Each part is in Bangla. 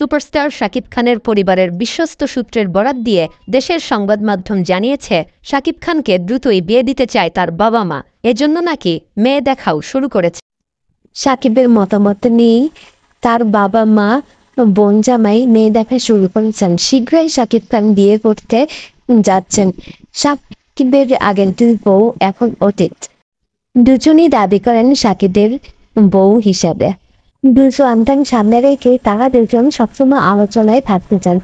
সুপারস্টার শাকিব খানের পরিবারের বিশ্বস্ত সূত্রের বরাত দিয়ে দেশের সংবাদ মাধ্যম জানিয়েছে, শাকিব খানকে দ্রুতই বিয়ে দিতে চায় তার বাবা মা। এজন্য নাকি মেয়ে দেখাও শুরু করেছে। শাকিবের মতামত নিয়ে তার বাবা মা বোন জামাই মেয়ে দেখা শুরু করেছেন। শীঘ্রই শাকিব খান বিয়ে করতে যাচ্ছেন। শাকিবের আগের দুই বউ এখন অতীত। দুজনই দাবি করেন শাকিবের বউ হিসেবে। দুই সন্তান সামনে রেখে তারা দুজন সবসময় আলোচনায় থাকতে চান।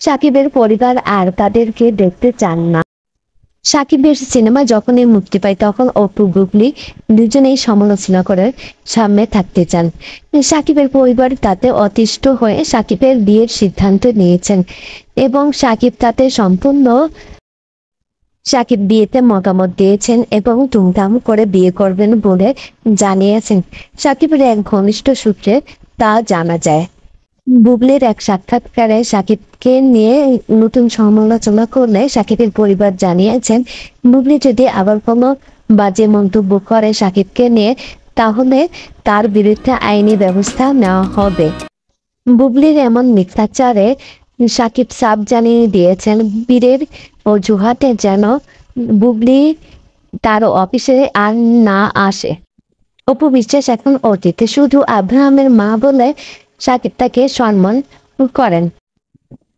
শাকিবের পরিবার আর তাদেরকে দেখতে চান না। শাকিবের সিনেমা যখনই মুক্তি পায় তখন অপু বুবলি দুজনেই সমালোচনা করে সামনে থাকতে চান। শাকিবের পরিবার তাতে অতিষ্ঠ হয়ে শাকিবের বিয়ের সিদ্ধান্ত নিয়েছেন এবং শাকিব বিয়েতে মতামত দিয়েছেন এবং ধুমধাম করে বিয়ে করবেন বলে জানিয়েছেন। শাকিবের এক ঘনিষ্ঠ সূত্রে তা জানা যায়। বুবলির এক সাক্ষাৎকারে শাকিবকে নিয়ে নতুন সমালোচনা করলে শাকিবের পরিবার জানিয়েছেন, বুবলি যদি আবার কোনো বাজে মন্তব্য করে শাকিবকে নিয়ে, তাহলে তার বিরুদ্ধে আইনি ব্যবস্থা নেওয়া হবে। বুবলির এমন মিথ্যাচারে শাকিব সাফ জানিয়ে দিয়েছেন, বীরের অজুহাতে যেন বুবলি তার অফিসে আর না আসে। অপু বিশ্বাস এখন অতীতে, শুধু আব্রাহামের মা বলে শাকিব তাকে সম্মান করেন।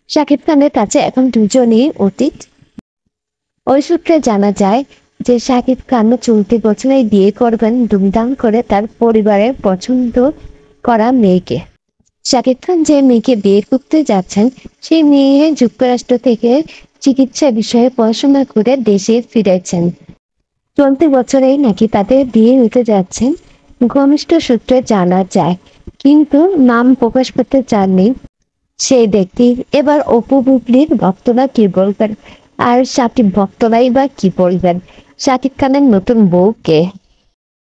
শাকিব খানের কাছে এখন দুজনই অতীত। ওই সূত্রে জানা যায় যে শাকিব খান চলতি বছরেই বিয়ে করবেন ধুমধাম করে তার পরিবারের পছন্দ করা মেয়েকে। শাকিব খান যে মেয়েকে বিয়ে করতে যাচ্ছেন সেই মেয়ে যুক্তরাষ্ট্র থেকে চিকিৎসা বিষয়ে পড়াশোনা করে দেশে ফিরেছেন। চলতি বছরেই নাকি তাদের বিয়ে হতে যাচ্ছেন ঘনিষ্ঠ সূত্রে জানা যায়, কিন্তু নাম প্রকাশ করতে চাননি সেই ব্যক্তি। এবার অপু বুবলির ভক্তরা কি বলবেন, আর শাকিব ভক্তরাই বা কি বলবেন? শাকিব খানের নতুন বউ কে?